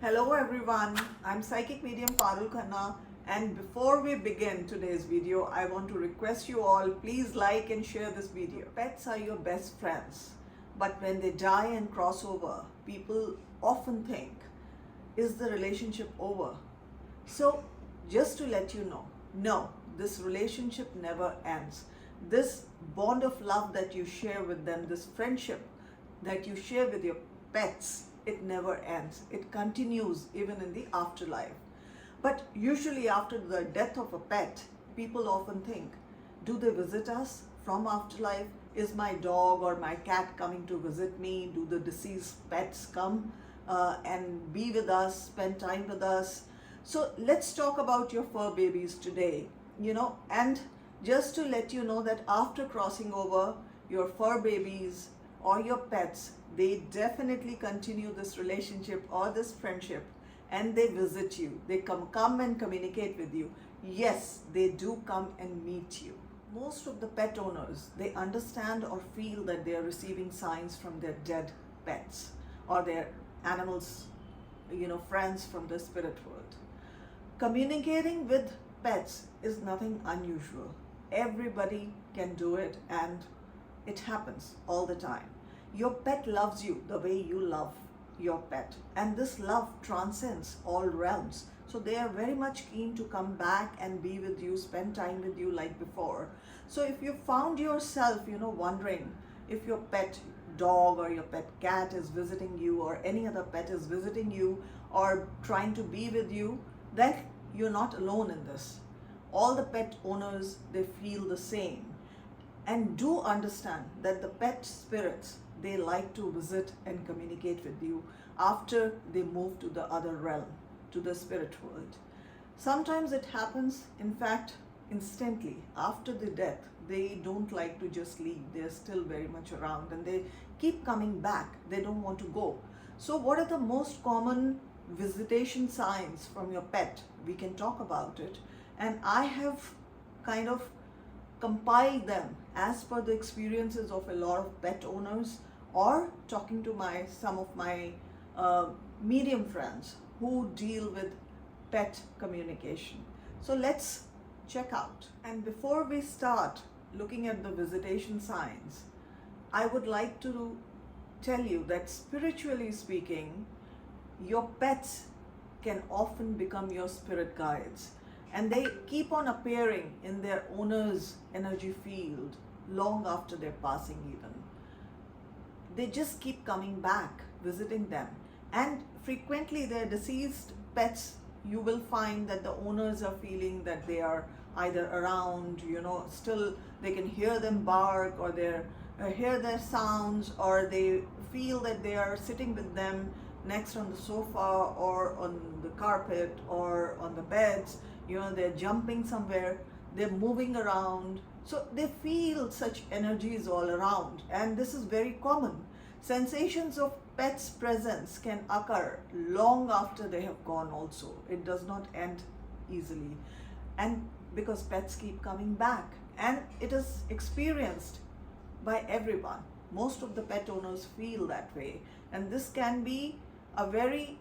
Hello everyone, I'm psychic medium Parul Khanna, and before we begin today's video, I want to request you all, please like and share this video. Pets are your best friends, but when they die and cross over, people often think, is the relationship over? So just to let you know, no, this relationship never ends. This bond of love that you share with them, this friendship that you share with your pets, it never ends. It continues even in the afterlife. But usually after the death of a pet, people often think, do they visit us from afterlife? Is my dog or my cat coming to visit me? Do the deceased pets come and be with us, spend time with us? So let's talk about your fur babies today, and just to let you know that after crossing over, your fur babies or your pets, they definitely continue this relationship or this friendship, and they visit you. They come and communicate with you. Yes, they do come and meet you. Most of the pet owners, they understand or feel that they are receiving signs from their dead pets or their animals, friends from the spirit world. Communicating with pets is nothing unusual. Everybody can do it, and it happens all the time. Your pet loves you the way you love your pet, and this love transcends all realms. So they are very much keen to come back and be with you, spend time with you like before. So if you found yourself, wondering if your pet dog or your pet cat is visiting you, or any other pet is visiting you or trying to be with you, then you're not alone in this. All the pet owners, they feel the same. And do understand that the pet spirits, they like to visit and communicate with you after they move to the other realm, to the spirit world. Sometimes it happens, in fact, instantly after the death. They don't like to just leave. They're still very much around and they keep coming back. They don't want to go. So what are the most common visitation signs from your pet? We can talk about it. And I have kind of compile them as per the experiences of a lot of pet owners, or talking to some of my medium friends who deal with pet communication. So let's check out. And before we start looking at the visitation signs, I would like to tell you that spiritually speaking, your pets can often become your spirit guides. And they keep on appearing in their owner's energy field long after their passing even. They just keep coming back, visiting them. And frequently their deceased pets, you will find that the owners are feeling that they are either around, still they can hear them bark, or they hear their sounds, or they feel that they are sitting with them next on the sofa or on the carpet or on the beds. They're jumping somewhere, they're moving around. So they feel such energies all around, and this is very common. Sensations of pets' presence can occur long after they have gone also. It does not end easily. And because pets keep coming back, and it is experienced by everyone. Most of the pet owners feel that way, and this can be a very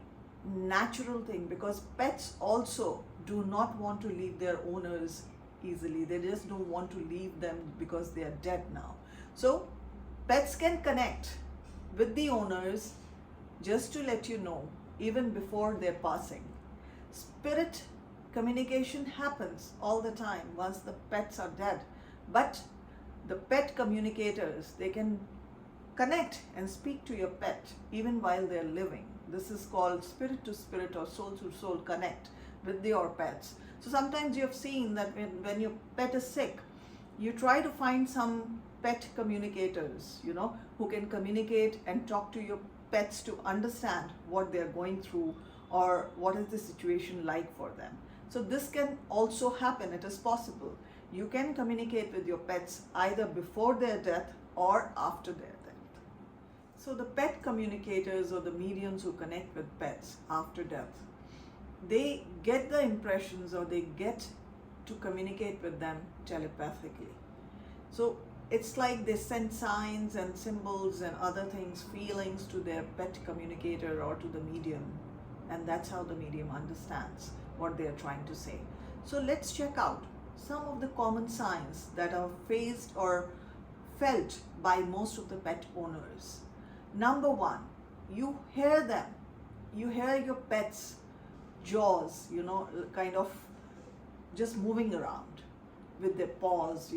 natural thing, because pets also do not want to leave their owners easily. They just don't want to leave them because they are dead now. So pets can connect with the owners, just to let you know, even before their passing. Spirit communication happens all the time once the pets are dead, but the pet communicators, they can connect and speak to your pet even while they're living. This is called spirit to spirit or soul to soul connect with your pets. So sometimes you have seen that when your pet is sick, you try to find some pet communicators, who can communicate and talk to your pets to understand what they're going through or what is the situation like for them. So this can also happen. It is possible. You can communicate with your pets either before their death or after their death. So the pet communicators, or the mediums who connect with pets after death, they get the impressions, or they get to communicate with them telepathically. So it's like they send signs and symbols and other things, feelings, to their pet communicator or to the medium and that's how the medium understands what they are trying to say. So let's check out some of the common signs that are faced or felt by most of the pet owners. Number one, you hear them. You hear your pet's jaws, kind of just moving around with their paws,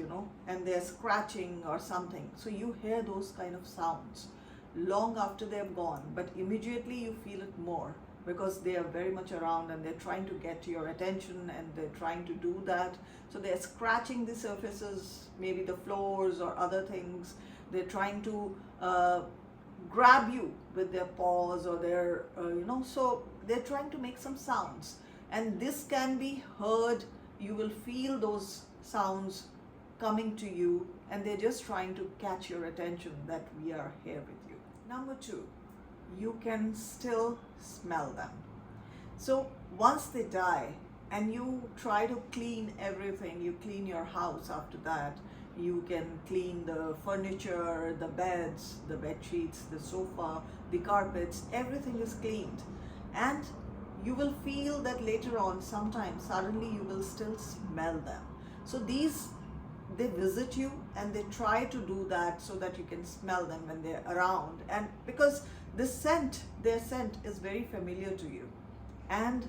and they're scratching or something. So you hear those kind of sounds long after they're gone, but immediately you feel it more because they are very much around and they're trying to get your attention and they're trying to do that. So they're scratching the surfaces, maybe the floors or other things. They're trying to grab you with their paws or their, so they're trying to make some sounds. And this can be heard. You will feel those sounds coming to you, and they're just trying to catch your attention that we are here with you. Number two, you can still smell them. So once they die and you try to clean everything, you clean your house after that, you can clean the furniture, the beds, the bed sheets, the sofa, the carpets, everything is cleaned. And you will feel that later on, sometimes suddenly you will still smell them. So they visit you and they try to do that so that you can smell them when they're around. And because their scent is very familiar to you, and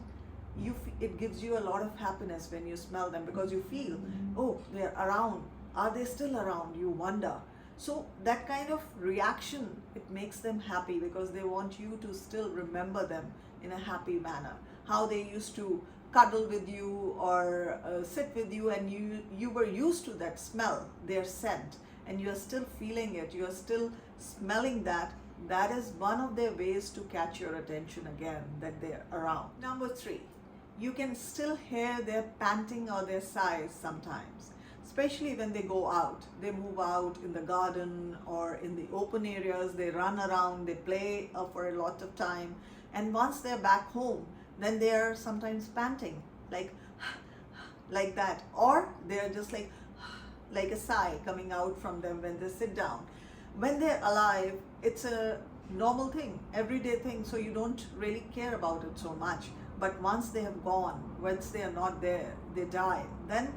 it gives you a lot of happiness when you smell them, because you feel, oh, they're around. Are they still around? You wonder. So that kind of reaction, it makes them happy because they want you to still remember them in a happy manner. How they used to cuddle with you or sit with you, and you were used to that smell, their scent, and you are still feeling it, you are still smelling that. That is one of their ways to catch your attention again, that they're around. Number three, you can still hear their panting or their sighs sometimes, especially when they go out. They move out in the garden or in the open areas, they run around, they play for a lot of time, and once they're back home, then they're sometimes panting like that, or they're just like a sigh coming out from them when they sit down. When they're alive, it's a normal thing, everyday thing, so you don't really care about it so much. But once they have gone, once they are not there, they die, then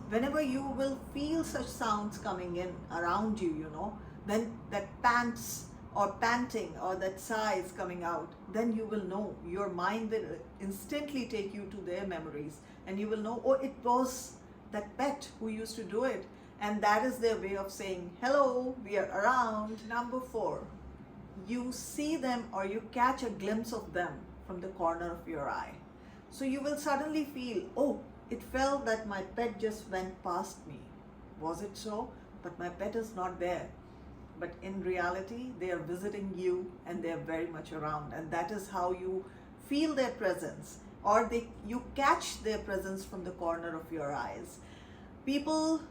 whenever you will feel such sounds coming in around you, then that pants or panting or that sigh is coming out, then you will know, your mind will instantly take you to their memories, and you will know, oh, it was that pet who used to do it, and that is their way of saying, hello, we are around. Number four, you see them or you catch a glimpse of them from the corner of your eye. So you will suddenly feel, oh, it felt that my pet just went past me. Was it so? But my pet is not there. But in reality, they are visiting you and they are very much around. And that is how you feel their presence, or you catch their presence from the corner of your eyes. People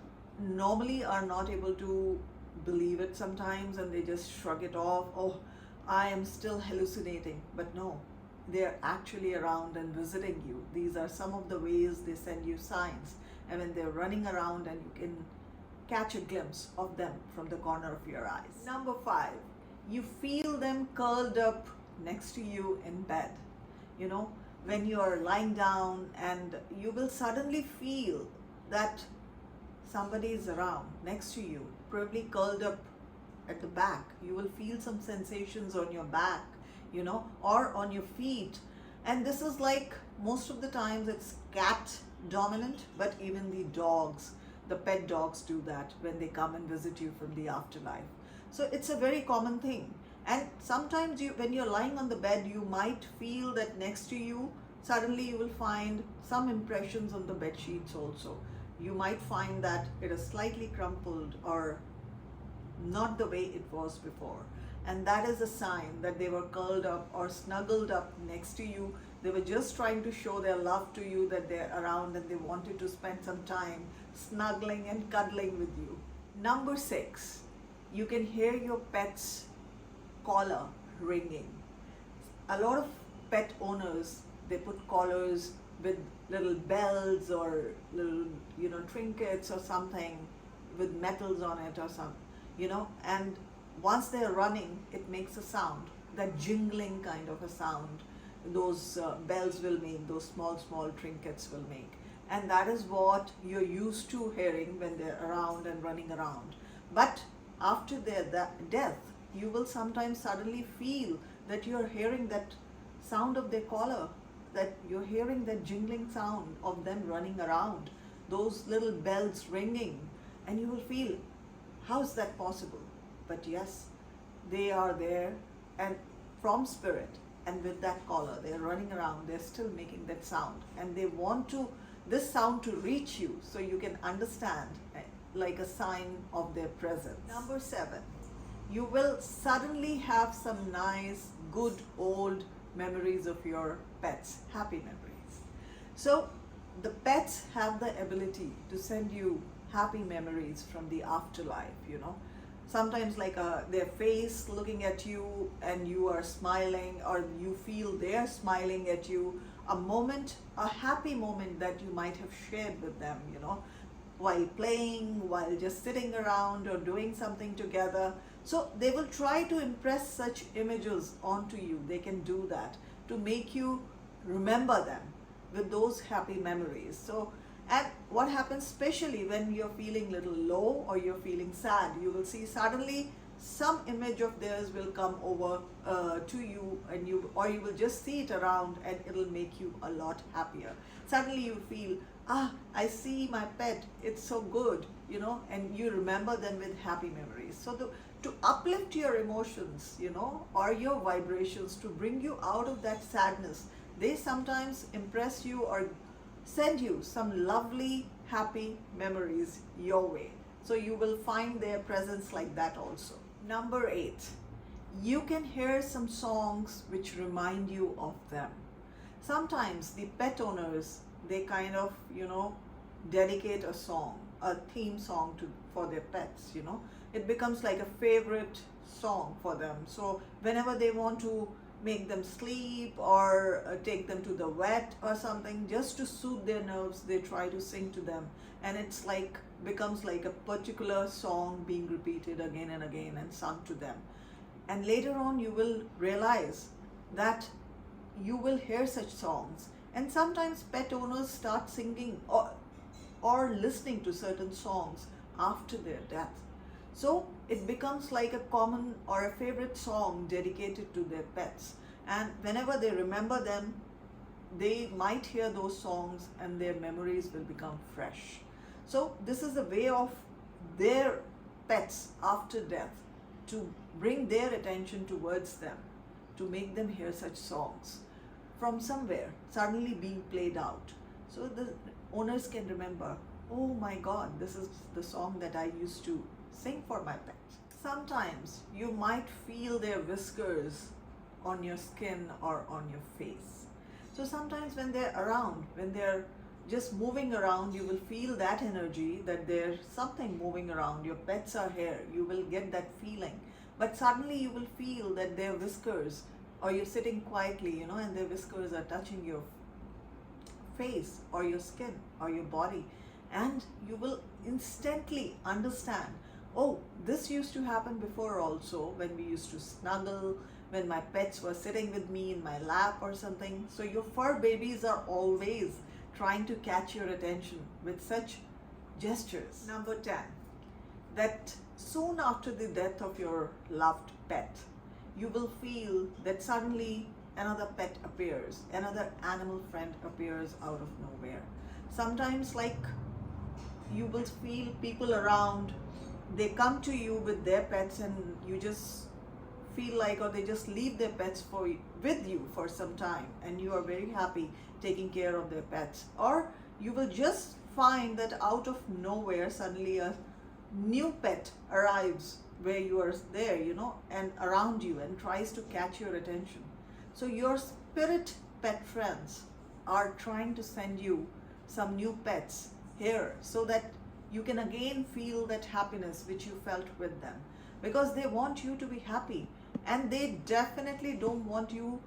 normally are not able to believe it sometimes, and they just shrug it off. Oh, I am still hallucinating. But no, they're actually around and visiting you. These are some of the ways they send you signs. And when they're running around, and you can catch a glimpse of them from the corner of your eyes. Number five, you feel them curled up next to you in bed. When you are lying down, and you will suddenly feel that somebody is around next to you, probably curled up at the back. You will feel some sensations on your back, or on your feet. And this is like, most of the times it's cat dominant, but even the pet dogs do that when they come and visit you from the afterlife. So it's a very common thing. And sometimes when you're lying on the bed, you might feel that next to you, suddenly you will find some impressions on the bed sheets also. You might find that it is slightly crumpled or not the way it was before. And that is a sign that they were curled up or snuggled up next to you. They were just trying to show their love to you, that they're around and they wanted to spend some time snuggling and cuddling with you. Number six, you can hear your pet's collar ringing. A lot of pet owners, they put collars with little bells or little, trinkets or something with metals on it or something, and once they're running, it makes a sound, that jingling kind of a sound. those bells will make, those small trinkets will make. And that is what you're used to hearing when they're around and running around. But after their death, you will sometimes suddenly feel that you're hearing that sound of their collar, that you're hearing that jingling sound of them running around, those little bells ringing, and you will feel, how is that possible? But yes, they are there, and from spirit, and with that collar, they're running around, they're still making that sound, and they want this sound to reach you so you can understand, like a sign of their presence. Number 7, you will suddenly have some nice, good old memories of your pets, happy memories. So the pets have the ability to send you happy memories from the afterlife, sometimes like their face looking at you and you are smiling, or you feel they're smiling at you, a happy moment that you might have shared with them, while playing, while just sitting around or doing something together. So they will try to impress such images onto you. They can do that to make you remember them with those happy memories. So, and what happens, especially when you're feeling little low or you're feeling sad, you will see suddenly some image of theirs will come over to you, and you will just see it around, and it'll make you a lot happier. Suddenly you feel, I see my pet, it's so good, and you remember them with happy memories. So to uplift your emotions, or your vibrations, to bring you out of that sadness, they sometimes impress you or send you some lovely, happy memories your way. So you will find their presence like that also. Number 8, you can hear some songs which remind you of them. Sometimes the pet owners, they kind of, dedicate a song, a theme song for their pets, It becomes like a favorite song for them. So whenever they want to make them sleep or take them to the vet or something, just to soothe their nerves, they try to sing to them, and it's like becomes like a particular song being repeated again and again and sung to them. And later on you will realize that you will hear such songs, and sometimes pet owners start singing or listening to certain songs after their death. So it becomes like a common or a favorite song dedicated to their pets, and whenever they remember them, they might hear those songs and their memories will become fresh. So this is a way of their pets after death to bring their attention towards them, to make them hear such songs from somewhere suddenly being played out. So the owners can remember, oh my God, this is the song that I used to sing for my pet. Sometimes you might feel their whiskers on your skin or on your face. So sometimes when they're around, when they're just moving around, you will feel that energy, that there's something moving around. Your pets are here, you will get that feeling. But suddenly you will feel that their whiskers, or you're sitting quietly, and their whiskers are touching your face or your skin or your body, and you will instantly understand, oh, this used to happen before also, when we used to snuggle, when my pets were sitting with me in my lap or something. So your fur babies are always trying to catch your attention with such gestures. Number 10, that soon after the death of your loved pet, you will feel that suddenly another pet appears, another animal friend appears out of nowhere. Sometimes like you will feel people around, they come to you with their pets, and you just feel like, or they just leave their pets with you for some time, and you are very happy taking care of their pets. Or you will just find that out of nowhere suddenly a new pet arrives where you are there, and around you, and tries to catch your attention. So your spirit pet friends are trying to send you some new pets here, so that you can again feel that happiness which you felt with them, because they want you to be happy, and they definitely don't want you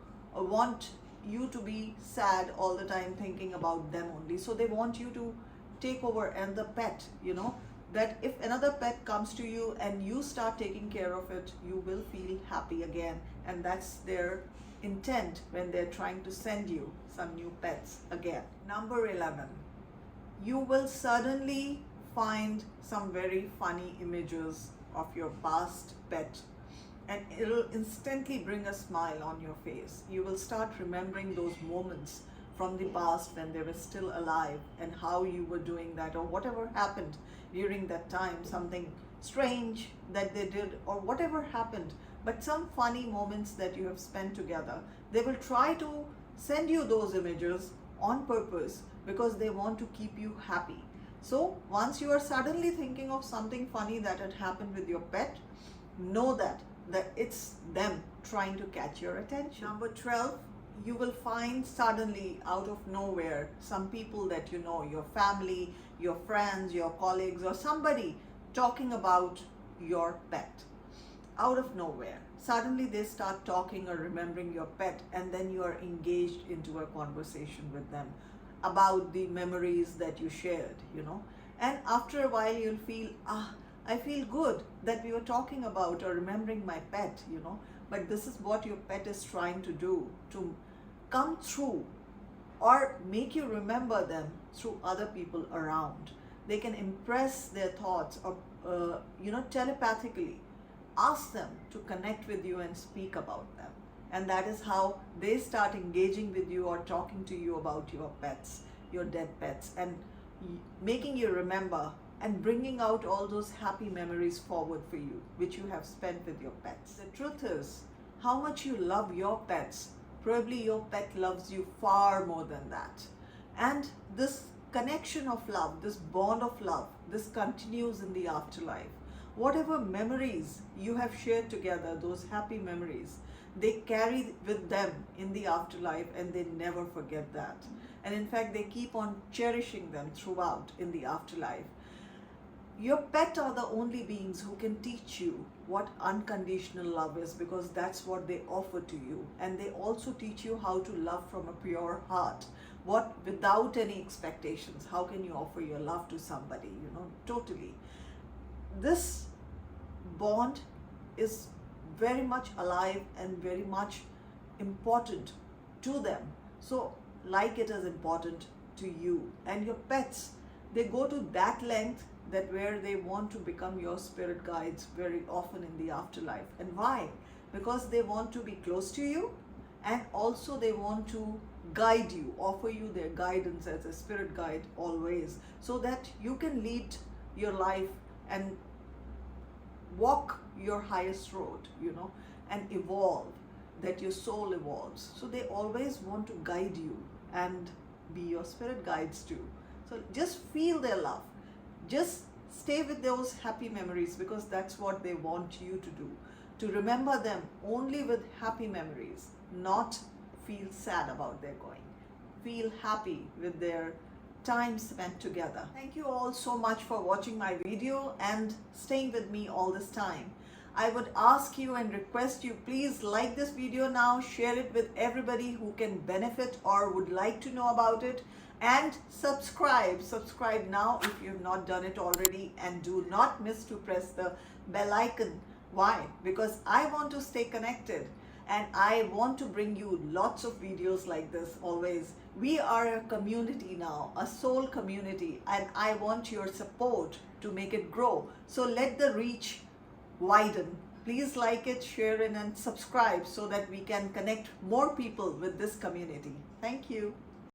to be sad all the time thinking about them only. So they want you to take over another pet, that if another pet comes to you and you start taking care of it, you will feel happy again, and that's their intent when they're trying to send you some new pets again. Number 11, you will suddenly find some very funny images of your past pet, and it'll instantly bring a smile on your face. You will start remembering those moments from the past when they were still alive and how you were doing that, or whatever happened during that time, something strange that they did or whatever happened, but some funny moments that you have spent together. They will try to send you those images on purpose because they want to keep you happy. So once you are suddenly thinking of something funny that had happened with your pet, know that it's them trying to catch your attention. Number 12, you will find suddenly out of nowhere some people that you know, your family, your friends, your colleagues, or somebody talking about your pet. Out of nowhere, suddenly they start talking or remembering your pet, and then you are engaged into a conversation with them about the memories that you shared, and after a while you'll feel, I feel good that we were talking about or remembering my pet, but this is what your pet is trying to do, to come through or make you remember them through other people around. They can impress their thoughts or telepathically ask them to connect with you and speak about them. And that is how they start engaging with you or talking to you about your pets, your dead pets, and making you remember and bringing out all those happy memories forward for you, which you have spent with your pets. The truth is, how much you love your pets, probably your pet loves you far more than that. And this connection of love, this bond of love, this continues in the afterlife. Whatever memories you have shared together, those happy memories, they carry with them in the afterlife, and they never forget that. And in fact, they keep on cherishing them throughout in the afterlife. Your pet are the only beings who can teach you what unconditional love is, because that's what they offer to you. And they also teach you how to love from a pure heart, without any expectations. How can you offer your love to somebody, totally. This bond is very much alive and very much important to them. So like it is important to you. And your pets, they go to that length that where they want to become your spirit guides very often in the afterlife. And why? Because they want to be close to you, and also they want to guide you, offer you their guidance as a spirit guide always, so that you can lead your life and walk your highest road, and evolve, that your soul evolves. So they always want to guide you and be your spirit guides too. So just feel their love. Just stay with those happy memories, because that's what they want you to do. To remember them only with happy memories, not feel sad about their going. Feel happy with their time spent together. Thank you all so much for watching my video and staying with me all this time. I would ask you and request you, please like this video now, share it with everybody who can benefit or would like to know about it, and subscribe now if you have not done it already, and do not miss to press the bell icon. Why? Because I want to stay connected, and I want to bring you lots of videos like this always. We are a community now, a soul community, and I want your support to make it grow. So let the reach widen. Please like it, share it, and subscribe so that we can connect more people with this community. Thank you.